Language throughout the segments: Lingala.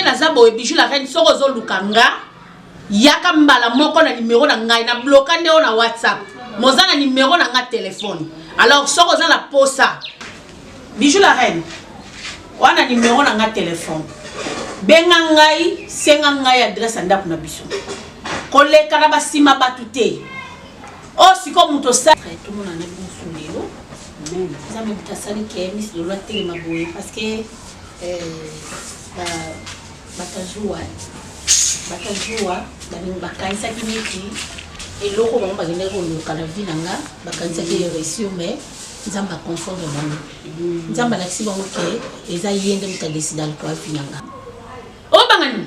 na zabo Bijou la reine soko zo lukanga yaka mbala moko na numéro na ngai na bloquer ndeo na WhatsApp mozana numéro na nga téléphone alors soko za la posa Bijou la reine wana numéro na nga téléphone benga ngai senga ngai adresse ndaku na biso koleka na basima batute oh siko muto sa tout le monde en est bon sous lelo ça me butasali ke mis le loi télé maboye parce que batajua bakanisa kiniki eloko bango bagende koluka na vie nanga bakanisa ki reçu mais nzamba confort de bango nzamba lakisi bango ke eza yende muta décider kwa vie nanga o bangani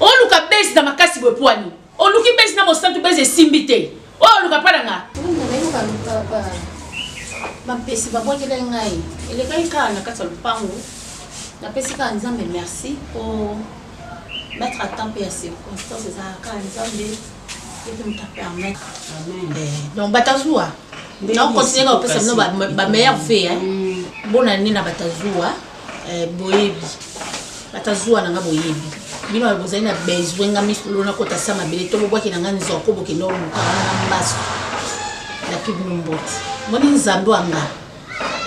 o luka base na makasi bopwani o luki base na mosantu base simbite o luka padanga bapesi babwakela ngai elekai kaka na kati ya lupango napesi kaka nzambe merci pour mettre à temps et à circonstances ezalaka nzambe ete moto apermettre donc batazwa donc continue kopesa bino bameilleur fe bona nini na batazwa boyebi batazwa nanga boyebi bino bozali na besoin nga misolona kota sama bele to bobwaki nanga nzoko bokende oluka na mbaso la pub nomboti moni nzambe anga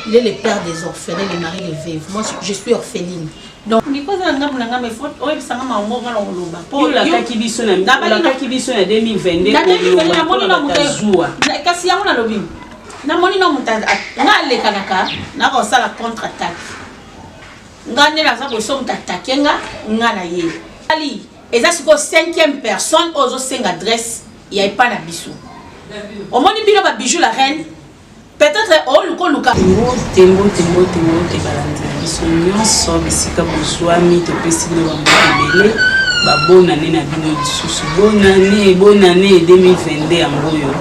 il est le père des orphelins, le mari des veuves. Moi, je suis orpheline. Donc, il faut que je me fasse oh, ça m'a envoyé dans le loba. Pour la kakibiso na 2022 kasi yango na lobi. Na moni na mutanda. Na le kanaka, na ko sala contre-attaque. Ngane na za boso mutatakenga nga na ye. Ali, eza siko 5e personne ozo senga adresse, il y a pas na biso. Au moni bino ba Bijou la reine. Peut-être oh luka tembo te balanda biso nyonso bisika bozwami to pesi bino bambele babona ne na bino lisusu bonane 2022 yango yo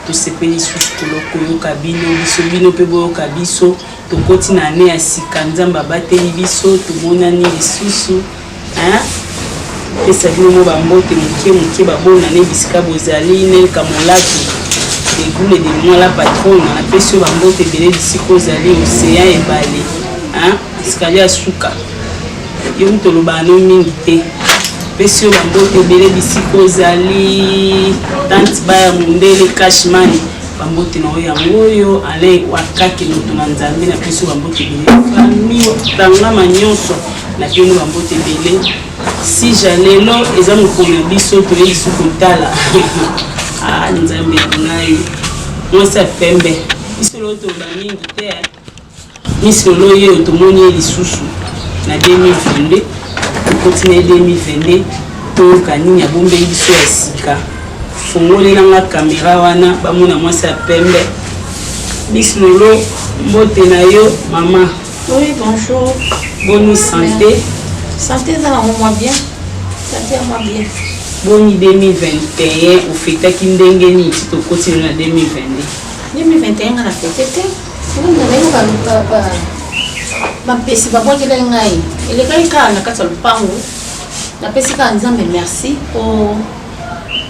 tosepeli lisusu koloko yoka bino biso bino mpe boyoka biso tokoti na ane ya sika nzambe abateli biso tomonani lisusu pesa bino mo bambote moke babonane bisika bozali nelka molaki des goules de moi la patronne a fait sur la motte de l'Isicos aller océan et balé hein escalier à souka yom to lobano mingite fait sur la motte de l'Isicos aller tant ba mundele cashman bambote na oya ngoyo ale wakaki moto na nzambe na fait sur la motte de famille tanga manyonso na bino bambote belé si j'allais là ezamo komi biso to les sukutala nzambe ngai mwasa pembe isolo to bamingi te misolo yo tomoni lisusu na 2022 continue 2022 to kanini ya bombe biso ya sika fongoli na kamera wana bamona mwasa pembe misolo mbote na yo mama. Oui, bonjour. Bonne santé. Santé ça va moi bien. Santé moi bien. Boni 2021 ufitaki ndenge ni to continue na 2022 2021 na fête ndio ba pesi babwakela ngai elekai kaka na kati ya lupango napesi kaka nzambe merci pour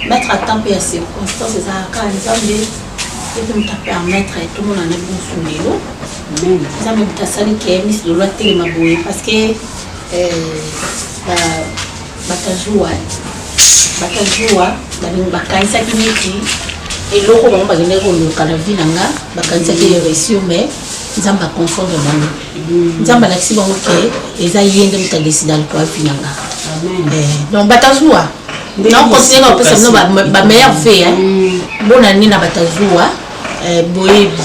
mettre à temps et à circonstances ezalaka nzambe ete moto apermettre tout le monde en est bon sous lelo nzambe butasali ke mis le loi télé maboye parce que batajua bakanisa kiniki eloko bango bagende koluka na vie nanga bakanisa ki reçu mais nzamba confort de bango nzamba lakisi bango ke eza yende muta décider kwa vie nanga donc batajua non continue kopesa bino bameilleur fe bona nini na batajua boyebi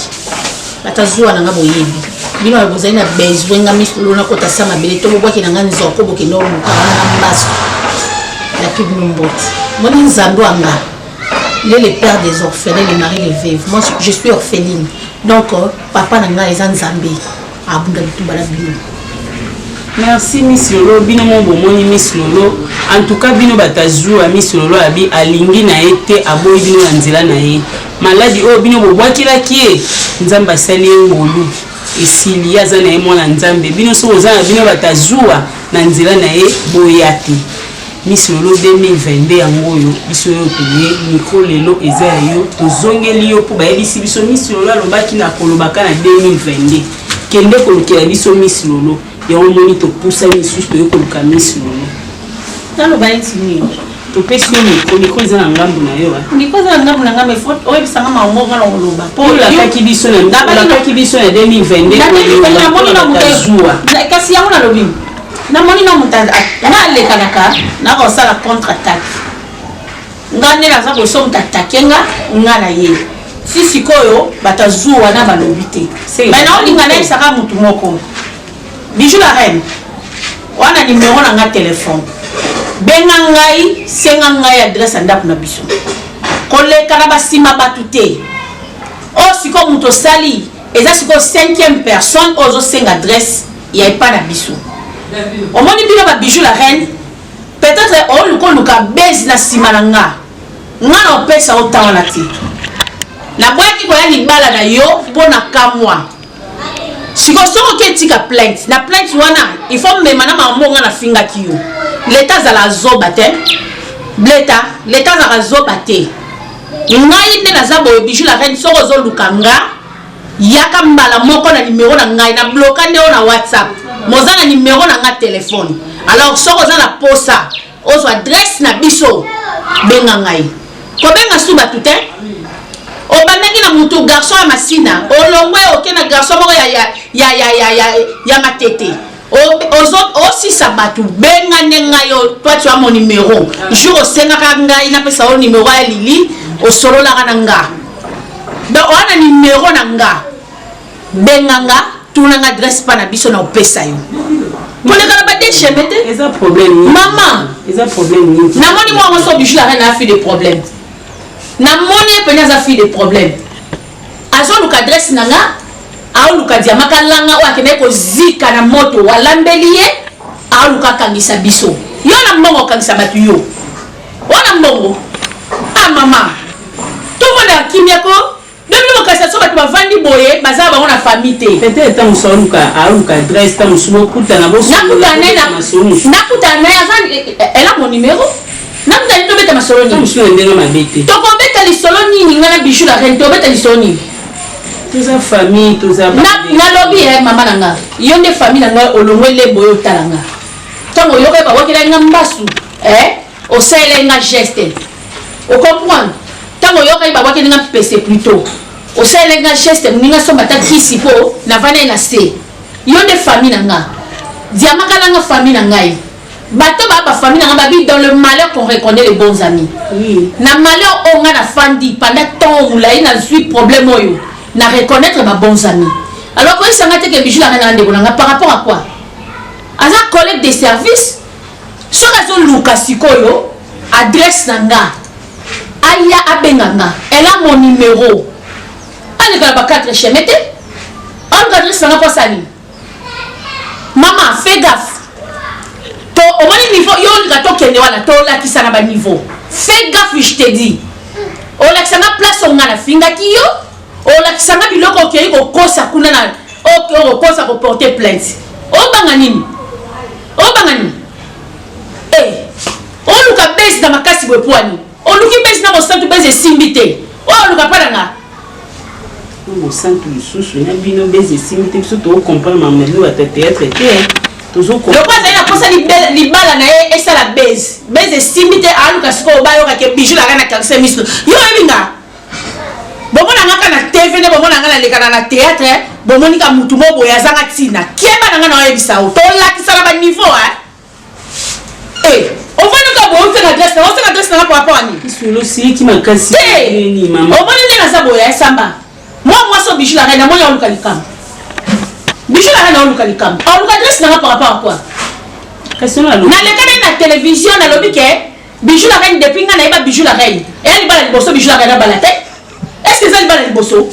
batajua nanga boyebi bino bozali na besoin nga misolona kota sama bele to bobwaki nanga nzoko bokende oluka na mbaso la pub nomboti moni nzambe anga il est le père des orphelins, le mari des veuves. Moi je suis orpheline donc papa nanga eza nzambe abunda bitumbala bino. Merci Miss Lolo bino mo bomoni Miss Lolo en tout cas bino batazua Miss Lolo abi alingi na ete aboyi bino na nzela na ye maladi o bino bobwakila kie nzamba sali ngolu esili ya zana ye mwana nzambe bino so ozana bino batazua na nzela na ye boyati Miss Lolo 2022 yango yo biso yo tuye micro lelo eza yo tozongeli yo po bayebisi biso Miss Lolo alobaki na kolobaka na 2022 kende kolokela biso Miss Lolo ya omoni topusa misusu toyokoluka misi lolo naloba neti nini topesi yo mikro eza na ngambu na yo mikro eza na ngambu na ngambu efo oyebisanga maongo nga na koloba mpo olakaki biso na 2022 kasi yango nalobi namoni na moto nga alekanaka nakosala contre attaque nga nde naza koso moto atake nga na ye si sikoyo batazuwa na balobi te me naolinga nayebisaka motu moko bijou la reine wana nimero na nga telefone benga ngai senga ngai adresse ya ndako na biso koleka na basima batu te o sikoyo moto osali eza sikoyo 5e personne ozosenga adresse ya epa na biso omoni bino babijou la reine peut-être olukoluka base na nsima na nga na opesa ota wana te naboyaki koya libala na yo mpo na kamwa sikoyo soko oke etika plainte na plainte wana ifo mema na mamonga nafingaki yo leta azala azoba te leta azala azoba te ngai nde naza boye bijou la reine soko ozoluka nga yaka mbala moko na nimero na ngai na bloka nde o na whatsapp moza na nimero na nga telefone alors soko oza na posa ozwa adresse na biso benga ngai kobenga su batu te obandaki na mutu garçon ya masina olongwe oke na garçon moko ya matete osisa batu benga nde ngai twati wa mo nimero jour osengaka ngai napesa o nimero ya lili osololaka na nga donc wana nimero na nga benga nga tunanga adresse pa na biso na opesa yo kolekana badesheme te eza problème mama eza problème namoni mwango so bijou la reine afi de problème namoni epene aza fi de problème azoluka adresse na nga aoluka diamaka langa oyo akende kozika na moto walambeli ye aoluka akangisa biso yo na mbongo okangisa bato yo wana mbongo mama tovanda akimiako depuis mokasa so bato bavandi boye baza bango na famille te peut-être ta muso aoluka adresse ta muso bokutana nakutana ela mon numéro nakutani tobeta masolo nini ndenge mabete tokobeta lisolo nini nga na bijou la reine tobeta lisolo nini toza famille toza nalobi mama na nga yo nde famille na nga olongwe lebo oyo otala nga ntango oyoka babwakela nga mbasu osalela nga geste ocomprendre ntango oyoka babwakeli nga pese plutôt osalela nga geste moninga somba ata kisi mpo navana ye na se yo nde famille na nga diamaka na nga famille na ngai bato ba famille na nga babi dans le malheur qu'on reconnaît les bons amis na malheur oyo nga na fandi pendant temps molai nazwi problème oyo na reconnaître ma bons amis alors koyesanga te ke bijou la reine na ndeko na nga par rapport à quoi aza collègue de service soki azoluka sikoyo adresse na nga aya abenga nga elle a mon numéro alekala ba 4 cheme te aluka adresse na nga mpo asali mama fais gaffe to omoni niveau yo olika tokende wana tolakisa na baniveau fais gaffe je te dis olakisa nga place onga nafingaki yo olakisa nga biloko okei kokosa kuna na okokosa koporte plainte obanga nini oluka besi na makasi bwepwani oluki besi na kosantu besi esimbi te oyo oluka mpa na nga mosantu lisusu na bino besi esimbi te biso tokocomprendre mamelo ata théâtre te loko azali na posa libala na ye esala bese esimbi te aluka sikoyo bayokake bijou la reine akangisa miso yo oyebinga bomonanga na tv nde bomonanga nalekana na théâtre bomonika mutu mo boye azanga ntina kieba nanga na oyebisa o tolakisana baniveau ovandika boye osenga adresse nanga po rapport ani isolosiki makasi omoni nde naza boye esamba mwa mwasi o bijou la reine amoni aoluka likambo bijou la reine aoluka likambo aoluka adresse nanga par rapport à quoi nalekana na télévision nalobi ke bijou la reine depuis nga nayeba bijou la reine eya libala liboso bijou la reine abala te est-ce que eza libala liboso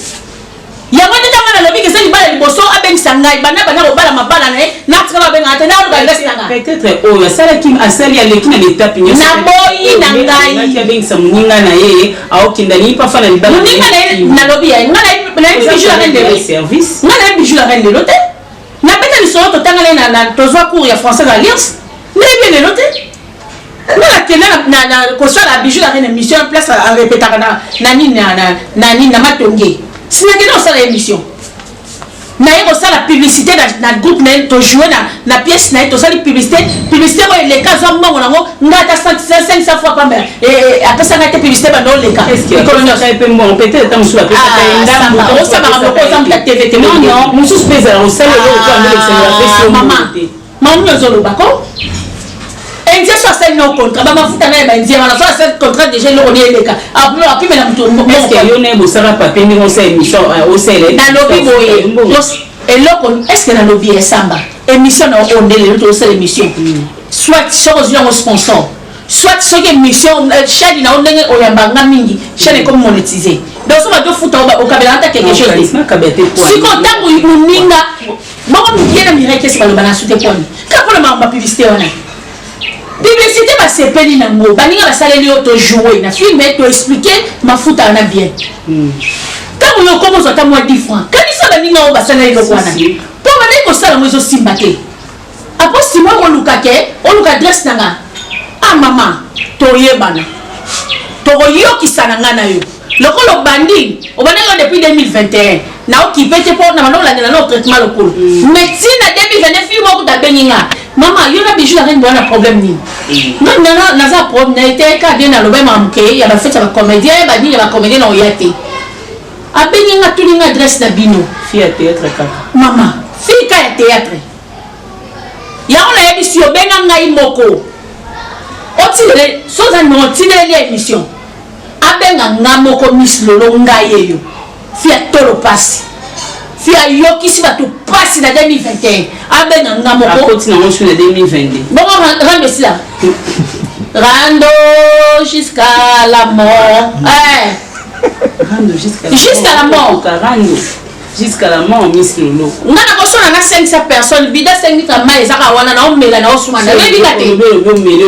yango nde ntango nalobi ke eza libala liboso abengisa ngai bana kobala mabala na ye natikala babengaka te naoluka adresse nanga peut-être oyo asali aleki na l'étape naboyi na ngai abengisa moninga na ye aokenda nii pafa na libala moninga na ye nalobi ye nga nayebi bijou la reine nga nayebi bijou la reine lelo te nabeta lisolo totangale na tozwa cours ya français d'alliance nayebi lelo te nga nakende na kosala bijou la reine émission place arepetaka na nini na matonge sinakende kosala émission naye kosala publicité na groupe na ye tojoue na pièce na ye tosali publicité oyo eleka azwa mbongo nango nga ata 500 fois pamba apesanga te publicité bando oleka osamaka moko osambu ya tv te mosusu mpe ezala mamu ozolobako indien so asali no contrat bamafuta na ye baindien wana so asali contrat déjà eloko ni eleka apimela moto yo naye bosala papier ndenge osala émission osele nalobi boye eloko est-ce que nalobi esamba émission na ondele to osala émission soit soko ozwi yango sponsor soit soki émission chaîne na ondenge oyambanga mingi chaîne comme monétiser donc so bato futa okabela ata quelque chose siko ntango moninga moko mikiena mirekesi baloba na sute poni kapona mamba publicité wana publicité basepeli nango baninga basaleli yo tojoue na filme toexplike mafuta wana bien ntango yo okomozwa ata mwa 10 francs kanisa baninga oyo basaleli eloko wana mpo bandeki kosala ngo ezosimba te apo sima oluka ke oluka adresse nanga mama toyebana tokoyokisa na nga na yo lokola obandi obandaki yo depuis 2021 naokipe te mpo na banda olandela na traitement lokolo médecine na 2022 fille moko tabengi nga mama yo na bijou nakeni boana problème nini naza problème na ete kade naloba mamuke ya bafete ya bacomédien banini ya bacomédien na oya te abengi nga tuli nga adresse na bino fille ya théâtre kaka mama fille ka ya théâtre yango nayebisi obenga ngai moko otinele soza notineli ya émission abenga nga moko Miss Lolo ngai eyo fia tolo pasi fia yokisi bato pasi na 2021 abenga nga moko akoti na mosu na 2022 bongo rando sila rando jusqu'à la mort rando jusqu'à la mort rando jusqu'à la mort Miss Lolo nga na kosona na 500 personnes bida 5 litres mai ezaka wana na omela na osuma na lebika te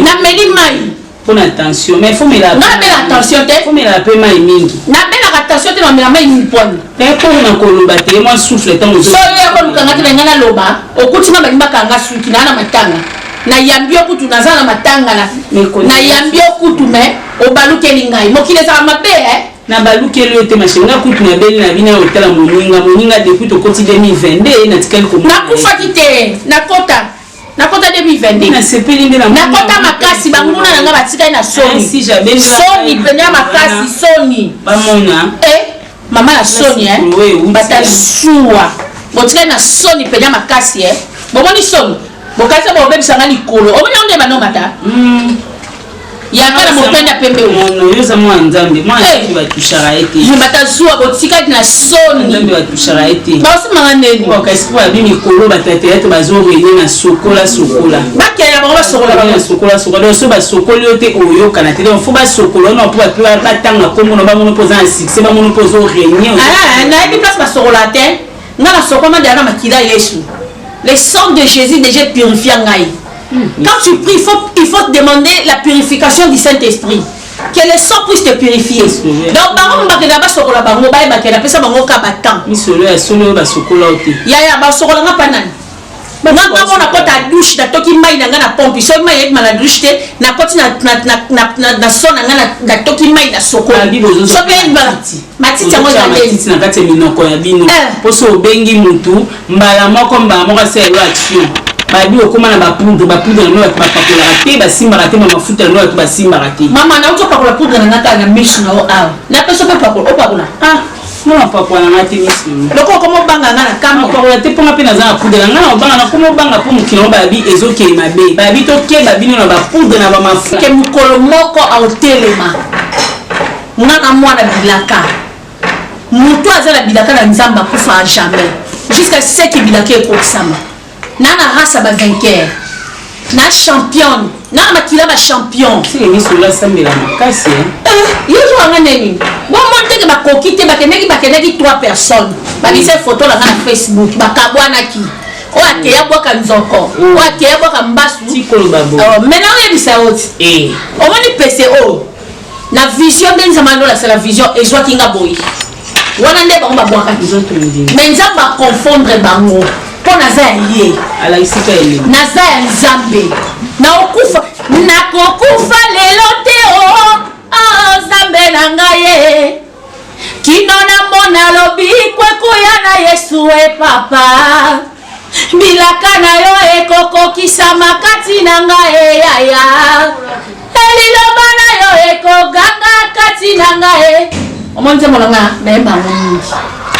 na meli mai pour attention mais faut me la attention te faut me la paix mai mingi na bela attention te na mela mai mingi poni mais pour na koloba te moi souffle tant so yo ko lukanga te ngana loba okutima balimba kanga suki na matanga na yambio kutu naza na matanga na yambio kutu me obalukeli ngai mokile za mabe na balukeli yo te machinga kutu na beli na bina hotela moninga depuis to koti 2022 na tikali ko na kufaki te na kota 2022 na sepeli nde na kota makasi banguna nanga batika na soni soni penya makasi soni bamona mama na soni bata suwa botika na soni penya makasi bomoni soni bokasa bobebisanga likolo omoni onde banongata yakala mopenda pembe yoza mwana nzambe mwana batushaka ete batazuwa botikaki na soni nzambe batushaka ete baosimanga neni kasi po babi mikolo batata ete bazorenie na sokola bakela bango basokola so basokoli yo te oyokana te fo basokola ona po bape batanga komona bamono mpo oza na succès bamono mpo ozorenie nayebi place basokola te nga nasokoma deya na makila yesu le sang de Jésus déjà purifie ngai. Quand tu pries, il faut demander la purification du Saint-Esprit. Que le sang puisse te purifier. Donc, bango mbakela ba sokola bango ba bakela pesa bango ka batan. Misolo ya solo ba sokola ote. Ya ba sokola nga panani. Nga na kota douche na toki mai na nga na pompe. So mai na douche te na koti na sona nga na toki mai na sokola. So be matiti yango za matiti na kati minoko ya bino. Poso obengi mutu mbala moko selo action. Babi okoma na bapoudre na no bapakola te basimbaka te mafuta na no basimbaka te. Mama na uto pakola poudre na ngata na miche na awa. Na peso pe pakola opakola. Non pakola na ngati miche. Loko komo banga na kama pakola te ponga pe na za poudre na ngana obanga na komo banga po mukino babi ezoke mabe. Babi to ke babi na ba poudre na ba mafuta. Ke mukolo moko a telema. Ngana mwana bilaka. Mutu azala bilaka na nzamba kufa jamais. Jusqu'à ce que bilaka ekokisama. Nana race ba vainqueur na champion na makila ba champion si les misola sambela makasi yezo anga neni bon monte ke ba kokite ba keneki 3 personnes ba lise photo la na Facebook ba kabwana ki o akeya boka nzoko o akeya boka mbasu tikolo babo maintenant il bisa oti o moni PCO na vision de nzamalo la c'est la vision ezwa kinga boy wana nde ba boka izoto ndi mais nzamba confondre bango pour naza ye ala isika ele naza ya nzambe na okufa nakokufa lelo te o nzambe na ngai kinona mona lobi kwekuya na Yesu e papa bilaka na yo ekokokisa makati na ngai yaya eliloba na yo ekoganga kati na ngai omonze molanga naemba mungi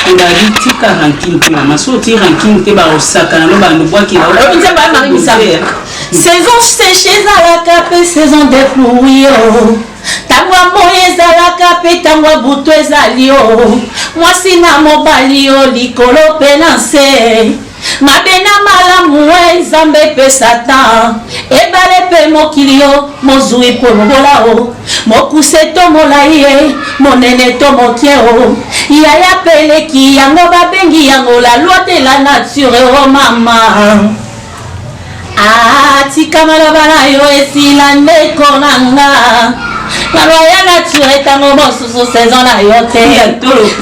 on a dit tika ranking te mama so ti ranking te ba osaka na ba ndobwa ki la on dit ba mari misave saison séchée zalaka pe saison de pluie tangwa moye zalaka pe tangwa buto ezali o mwasi na mobali o likolo pe na nse mabena malamu nzambe pe satan ebale pe mokili o mozwi po lobola o mokuse to molai ye monene to mokie o yaya peleki yango babengi yango la loi de la nature o mama tika maloba na yo esila ndeko nanga Maroya nature tango mosusu saison na yo te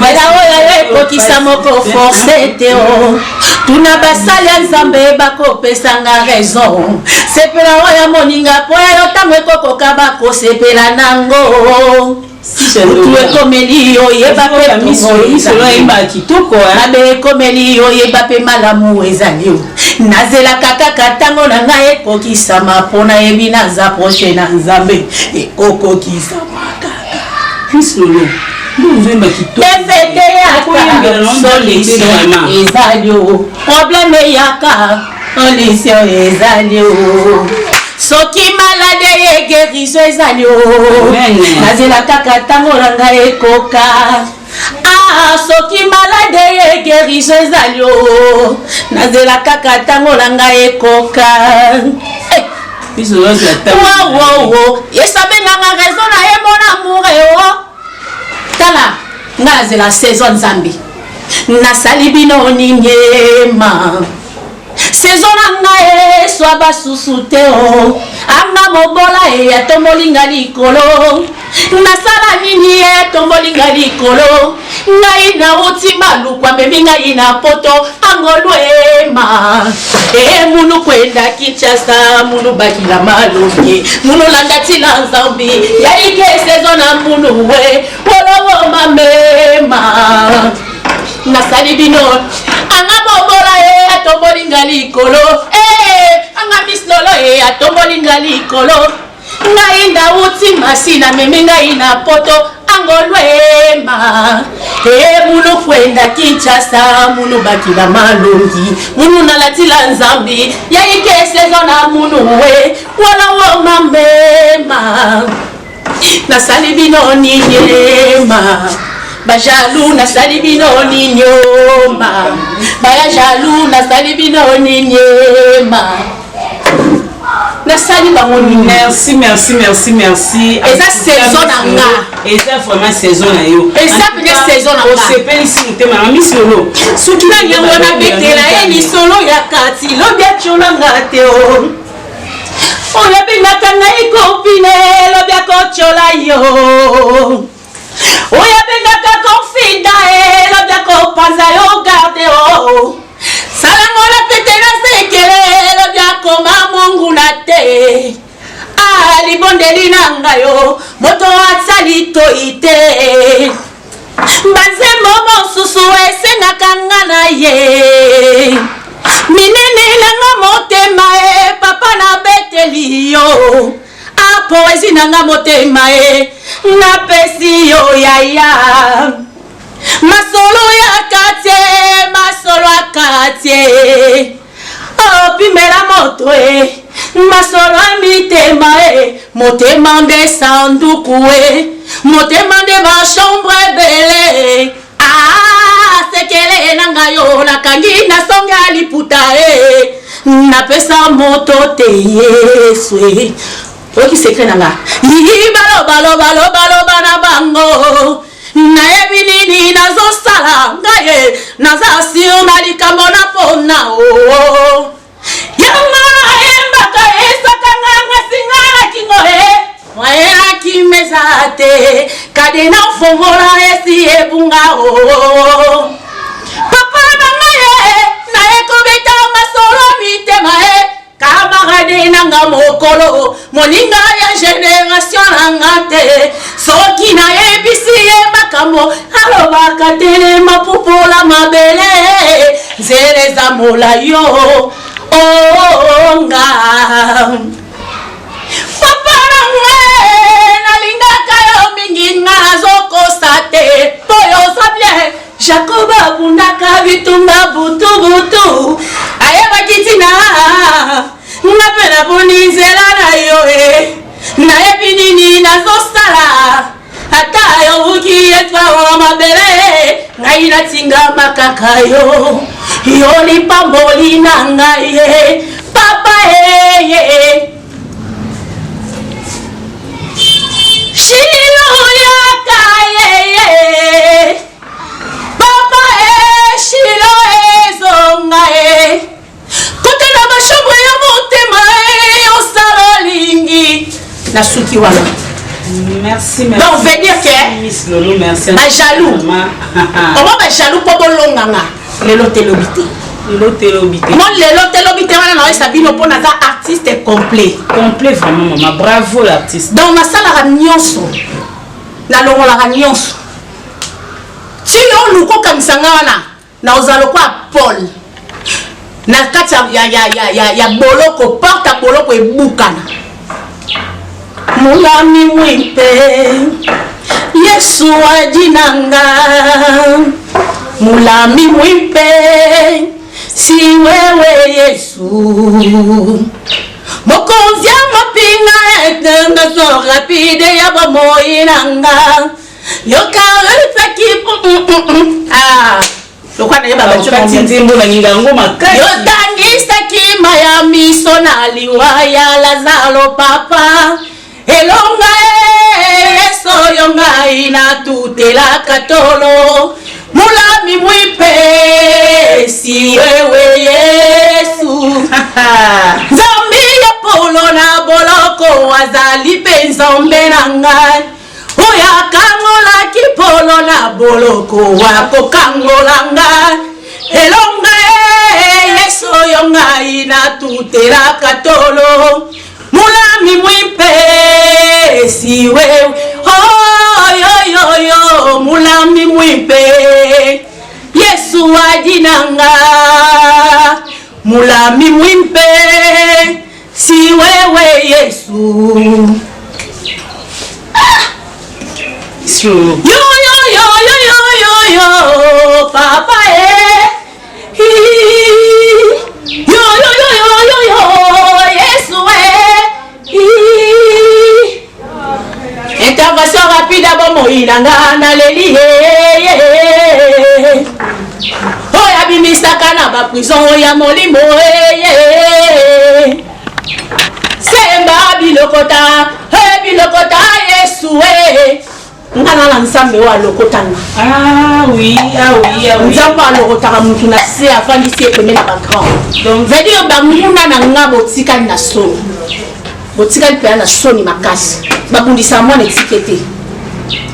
bela oyo ekokisa moko force te o tuna basali ya nzambe bakopesanga raison sepela oyo moninga po yo tango ekokoka bakosepela nango tu ekomeli oyeba pe misoyeba kitoko abe ekomeli oyeba pe malamu ezali o nazelaka kaka ntango na ngai ekokisama mpo nayebi naza proche na nzambe ekokokisama kaka krisolo efete yaka solution ezali o probleme eyaka solution ezali o soki malade ye guérison ezali o nazela kaka ntango na ngai ekoka soki malade ye guérison ezali o nazela kaka ntango na ngai ekoka yesu abenganga raison na ye mon amour o tala ngai nazela saison nzambe nasali bino ningema saison na ngai swa basusu te o anga mobola e atombolinga likolo nasala nini e tombolinga likolo ngai nauti malukwa memi ngai na poto angolwema munu kwenda Kinshasa munu bakila malungi munu landatila nzambi yaike saison na munu we wolowo mamema nasali bino anga mobola e atombolinga likolo anga mislolo e atombolinga likolo ngai ndauti masina memi ngai na poto angolwema munu kwenda Kinshasa munu bakila malungi munu nalatila nzambi yaike saison na munu we wolowo mamema nasali bino ninyema bajalu nasali bino ninyoma bajalu nasali bino ninyema nasali bango merci eza saison na nga eza vraiment saison na yo eza peut-être saison na nga osepelisi motema na misolo soki na yango nabetela ye lisolo ya kati lobi atyolanga te o oyo abengaka ngai kopine lobi akotyola yo oyo abengaka konfida lobi akopanza yo garde o salangola tete na sekele lobi akoma monguna te libondeli na ngayo moto asali toi te banzembo mosusu esengaka nga na ye minene nanga motema papa na beteli yo poezi nanga motema napesi yo yaya masolo ya katie masolo ya katie opimela moto masolo ya mitema motema nde sanduku motema nde bachambre ebele sekele nanga yo nakangi nasonga liputa napesa moto te yesu oki sekre nanga baloba na bango nayebi nini nazosala ngaye naza sio na likambo na pona o yanga embaka esakanga ngasinga kingo akimeza te kade na fongola esi ebunga o papa na ngaye na ekobeta masolo mitema kama camarade nanga mokolo moninga ya génération nanga te soki na ebisi ye makambo alobaka tele mapupola mabele nzereza mola yo onga papa nanga nalingaka yo mingi nga nazokosate poyo sabie Jacob abundaka bitumba butu ayebaki tina nga mpe naponi nzela na yo nayebi nini nazosala ata yobuki etwawa mabele ngai natingama kaka yo yo lipamboli na ngai papa Shiloyaka papa Shilo ezonga kote na bashambre ya motema osalolingi nasuki wana. Merci. Donc veut dire que Miss Lolo, merci. Ba jaloux. On va jaloux pour bolonganga. Lelo telobité. Lelo telobité. Mon lelo telobité wana na sabino pour na artiste complet. Complet vraiment maman. Bravo l'artiste. Donc na sala ra nyonso. Na longo la nyonso. Si on luko kamisanga wana na ozalo kwa Paul. Na kati ya boloko porta boloko ebukana. Mulami mwimpe Yesu ajinanga mulami mwimpe si wewe Yesu mokonzi mapinga etenda so rapide ya bamoyinanga yokarifaki lokwana yeba bakati nzimbo na ngingango makasi yotangistaki maya miso na liwa ya Lazaro papa elonga yeso yonga ina tutela katolo mulami mwipe si wewe Yesu zambi ya polo na boloko wazali penzombe na ngai oya kangola kipolo na boloko wako kangola ngai elonga yeso yonga ina tutela katolo mulami mwimpe si wewe yo mulami mwimpe Yesu ajinanga mulami mwimpe si wewe Yesu yo papa Yesu intervention rapide abomoyinanga naleli oyo abimisaka na baprison ya molimo semba bilokota Yesu ngana na nzambe wa lokotanga nzambe alokotaka mutu na se afandisi epeme na bagrand donc veut dire bamuna na nga botikali na soni botikali mpe na soni makasi babundisa mwana etikete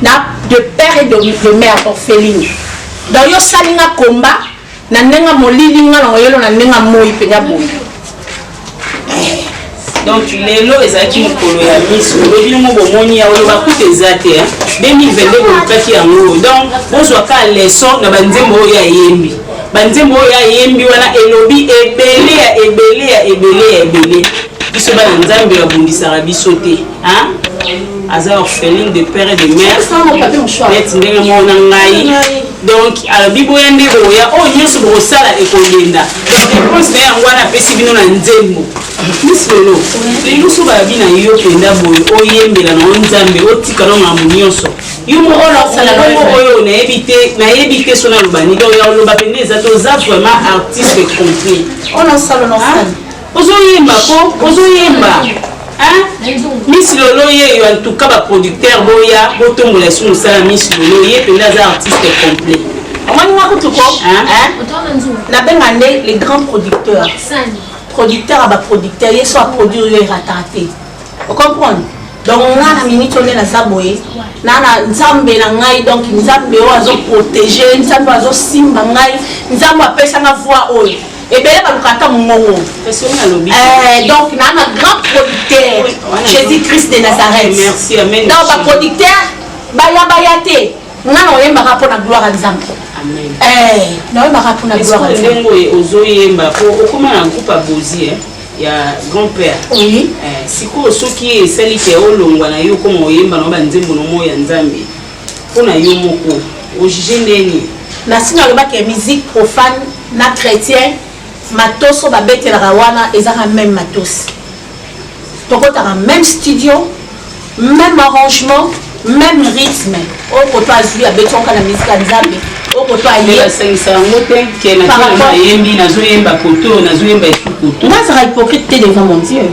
na de père et de mère orpheline donc yo salinga komba na nenga molili nga na oyelo na nenga moi penya boy donc lelo ezaki mokolo ya miso lobi mo bomoni ya oyo bakuta eza te 2022 bolukaki yango donc bozwaka leson na banzembo oyo ya yembi banzembo oyo ya yembi wana elobi ebele biso bana nzambe babundisaka biso te aza orpheline de père et de mère neti ndenge mona ngai donc alobi boya nde boya oyo nyonso bokosala ekolenda donc réponse na yango wana apesi bino na nzembo misilolo leluso balobi na yo mpenza boye oyembela na o nzambe otika no mamu nyonso yo moko oyo nayebi te so naloba nini donc ya oloba pende eza te oza vraiment artiste complet ozoyemba po ozoyemba Miss Lolo ye en tout cas ba producteur boya botombola su musala Miss Lolo ye penda za artiste complet omani wako tuko na benga les grands producteurs producteur aba producteur ye so a produire yo ratate vous comprenez donc nga na minute on est na saboye na nzambe na ngai donc nzambe o azo protéger nzambe azo simba ngai nzambe apesa na voix oyo et bien là va le mongo donc na un grand producteur Jésus-Christ de Nazareth merci amen donc ba producteur bayate ngana oyemba pour la gloire à Nzambe amen na oyemba pour la gloire à Nzambe ozoyemba okoma na groupe abozi ya grand-père oui siko soki esali ke olongwa na yo koma oyemba na banzembo no moya Nzambe pona yo moko ojuge ndeni na sina loba ke musique profane na chrétien matoso babetelaka wana ezaka même matos tokotaka même studio même arrangement même rythme okoto azwi abetonka na musique ya Nzambe okoto ayesangisa yango te ke na yembi nazoyemba koto nazoyemba esukoto nazaka hypocrite te devant mon Dieu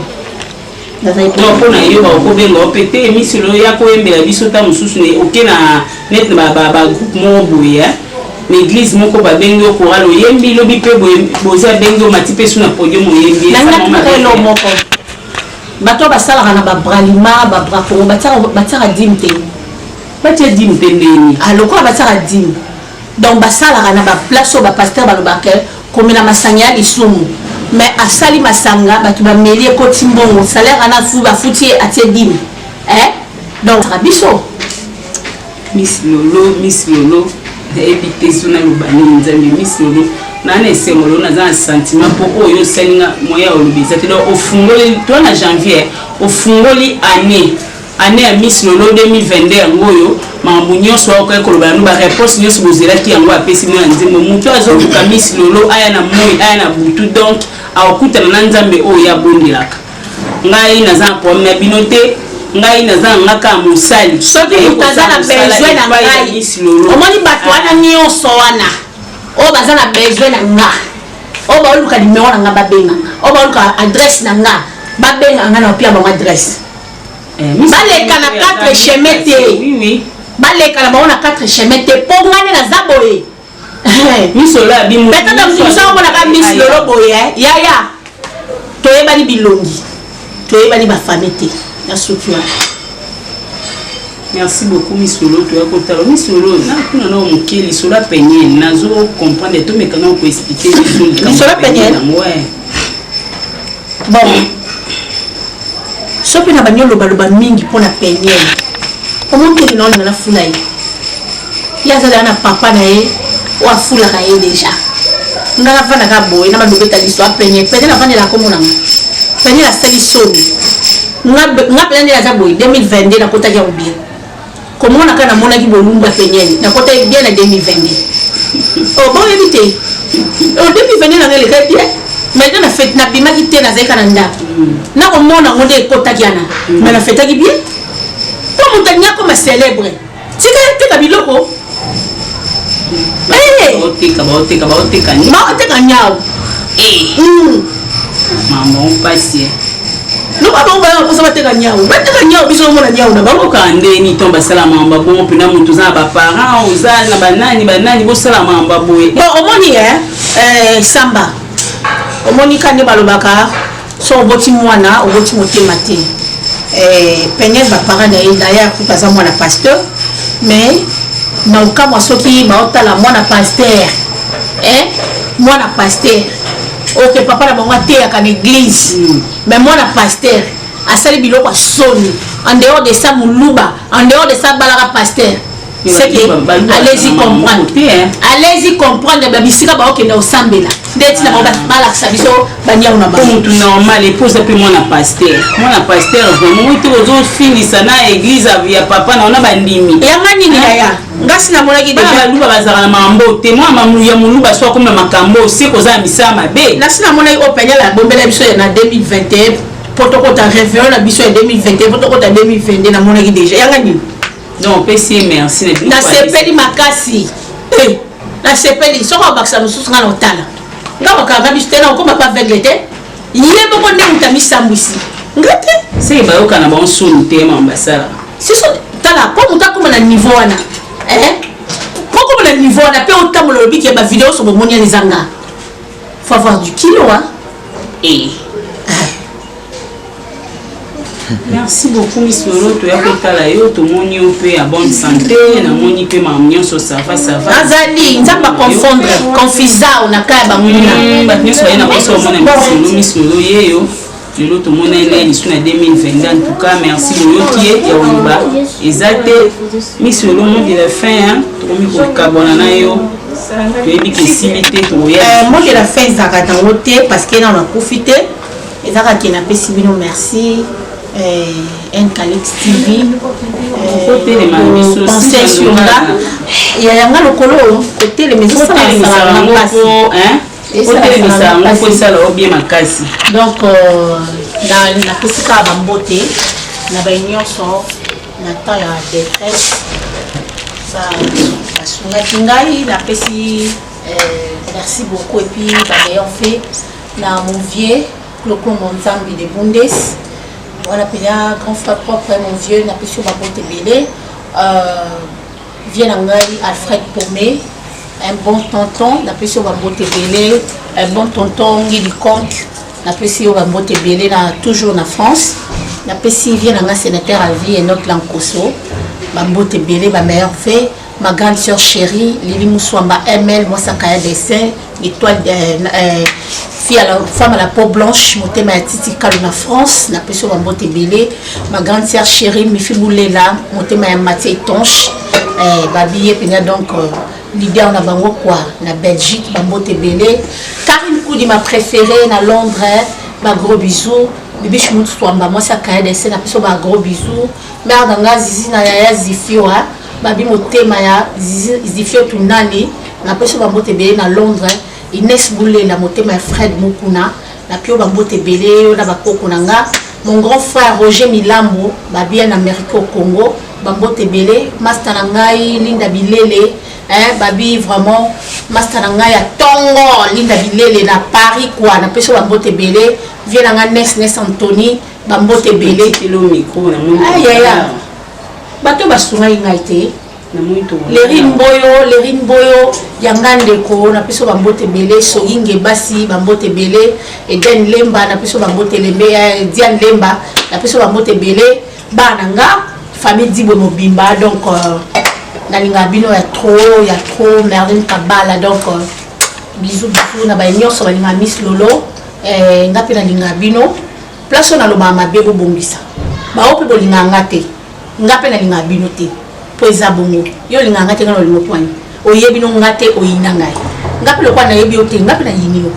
mpona yo bakobenga opete emisilo ya koyembela biso ta mosusu oke na net bagroupe moko boye na église moko babengi yo koral oyembi lobi mpe bozi abengi yo mati mpe su na podium oyembi nangaelo moko bato basalaka na babralima babrakoro batiaka dime te batia dime te ndeni lokola batiaka dime donc basalaka na baplace oyo bapaster balobaka komela masanga ya lisumu mais asali masanga bato bameli ekoti mbongo salaire ana bafuti ye atie dime donc biso Miss Lolo ebi te so na lobani Nzambe Miss Lolo na esengolo naza na sentiment po oyo salinga moya olobiza te donc ofungoli to na janvier ofungoli année ya Miss Lolo 2022 yango oyo makambo nyonso okoki koloba no ba réponse nyonso bozelaki yango apesi mo ya Nzambe moto azokuka Miss Lolo aya na moi aya na butu donc akutana na Nzambe oyo ya bondelaka ngai naza na problème na bino te ngai naza ngaka mosali soki utaza na besoin na ngai omoni bato wana nyonso wana oyo baza na besoin na nga oyo baoluka numero na nga babenga nga oyo baoluka adresse na nga babenga nga na opia bango adresse baleka na 4 chemin te baleka na bango na 4 chemin te mpo ngane naza boye misolo ya bimo betata mosusu omonaka Miss Lolo boye yaya toyebani bilongi toyebani bafami te ya soki wana merci beaucoup Miss Lolo to ya kotala Miss Lolo na kuna na mokeli sola penye nazo comprendre to mekana ko expliquer sola penye ouais bon soki na banyolo baloba mingi pona penye omokeli na ona na fulai yazala na papa na ye wa fulaka ye déjà ngaka fana ka boye na badobeta liso apenye na fana la komonanga penye la sali soni nga penye la za boye 2022 na kota ya bien komona kana mona ki bolumba penye na kota bien na 2022 oh bon éviter oh 2022 na ngele ka bien mais na fête na bima ki te na zeka na ndako na komona ngonde kota kiana mais na fête ki bien to montanya comme célèbre tika biloko baoteka nyao maman pasie loba bango bayokosa bateka nyao biso omona nyao na bango bakoka ndeni to basala mamba bongo mpena moto oza na baparent oza na banani bosala mamba boye bon omoni samba omoni kande balobaka so oboti mwana oboti motema te penye baparent na ye naye akuta aza mwana pasteur mais na ukamwa soki baotala mwana pasteur mwana pasteur ok papa na bango ateyaka na église mais mwana pasteur asali biloko ya soni en dehors de ça moluba en dehors de ça balaka pasteur c'est que allez-y comprendre babisika baokende osambela ndeti na balakisa biso banyau na bango mutu normal eposa mpe mwana pasteur vraiment ete ozofindisa na église ya papa na ona bandimi yanga nini yaya ngasi namonaki baluba bazalaka na makambo te mwana ya moluba so akomela makambo se koza na misala mabe nasi namonaki openyala bombela biso na 2021 potokota réveillon na biso ya 2021 potokota 2022 namonaki déjà yanga nini donc pesi merci nasepeli makasi nasepeli soko abakisa mosusu nga na otala nga bakanga biso te na okoma pa aveugle te ye moko nde mutu amisambwisi nga te seke bayoka na bango soni te mambasala siso tala po mutu akoma na niveau wana po koma na niveau wana mpe otambola olobi ke bavideo so bomoni yana eza nga faut avoir du kilo Merci beaucoup Miss Lolo, tu as kotala yo to moni yo pe à bonne santé na moni pe ma nyonso ça va. Azali, nzamba confondre, confisa on a ka ba muna. Ba nyonso na koso mona Miss Lolo yeyo. Lolo to mona ene ni suna 2022 en tout cas merci Lolo qui est Yomba. Exact Miss Lolo mot de la fin hein, to mi ko kabona na yo. Tu dis que si l'été to ya. Moi de la fin ça va dans côté parce que on a profité. Et ça qui n'a pas si bien merci. Calix TV pensez sur là il y a un lokolo côté les maisons donc dans la pesika bambote na ba nyonso na temps ya détresse ça asunga kingai la pesi merci beaucoup et puis ba meilleur fait na mon vieux Clocon Monzambi de Bundes. On appelle un grand frère propre, mon vieux, n'a pas su ma bonne télé. Vient Alfred Pomé, un bon tonton, n'a pas su ma bonne télé. Un bon tonton, Guy du Conque, n'a pas su ma bonne télé, toujours en France. N'a pas su vient un sénateur à vie et notre langue ma bonne télé, ma meilleure fée. Ma grande soeur chérie, Lili Moussouamba ML, moi ça caille dessin, étoile femme à la peau blanche, mon thème à Titi Kaluna France, n'a pas sur ma beauté belé, ma grande soeur chérie, Mifi Boulela, mon thème à Mathieu Tonche, Babi et donc l'idée on a bango quoi, la Belgique, ma beauté belé, Karine Koudi ma préférée, na Londres, ma gros bisous, Bibi Chmoutouamba, moi ça caille dessin, n'a pas sur ma gros bisous, mère d'anga zizi na yaya zifioa. Babi motema ya zifio tunani na peso bambote belé na Londres Inès Boulé la motema ya Fred Mukuna na pio bambote belé na bakoko nanga mon grand frère Roger Milambo babi en Amérique au Congo bambote belé master ngai Linda Bilele babi vraiment master ngai ya Tongo Linda Bilele na Paris quoi na peso bambote belé vient nanga Nes Anthony bambote belé le micro na mon bato basunga ngaite Lerine Boyo yangande ko na piso bambote belé soginge basi bambote belé Eden Lemba na piso bambote lembe Diane Lemba na piso bambote belé bananga famille Dibo Mobimba donc nalinga bino ya trop Merlin Kabala donc bisous na ba nyonso balinga Miss Lolo ngapi nalinga bino place na loba mabebo bongisa ba ope bolinga ngate ngape na linga bino te po eza bongo yo linga ngate ngalo lingo kwani oyebi no ngate oyina ngai ngape lo kwa na yebi ote ngape na yini yo.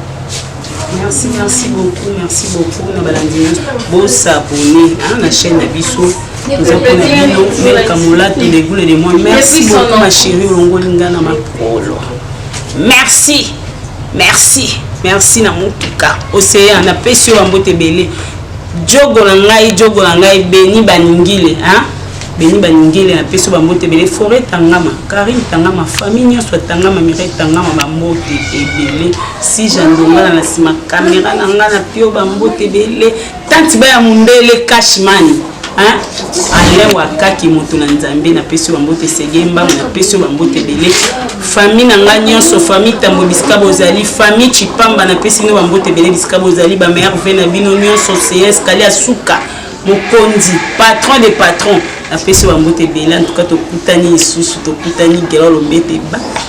Merci beaucoup na balandi bo s'abonner à la chaîne de Bisso nous appelons na Kamola télégoule de moi merci beaucoup ma chérie longo linga na makolo merci na mutuka océan na pesio ambote belé jogo na ngai beni baningile hein beni baningile na peso bambote belé forêt tangama Karim tangama famille nyonso tangama Mireille tangama bambote ebele si jandonga na sima caméra na nga na pio bambote belé tanti ba ya mundele cashmani hein ale wakaki moto na nzambe na peso bambote segemba na peso bambote belé famille na nga nyonso famille tambo bisika bozali famille chipamba na pesi no bambote belé bisika bozali ba mère ve na bino nyonso CS kali asuka mokonzi patron des patrons na peso bambote belé en tout cas to kutani isusu to kutani gelo lombete ba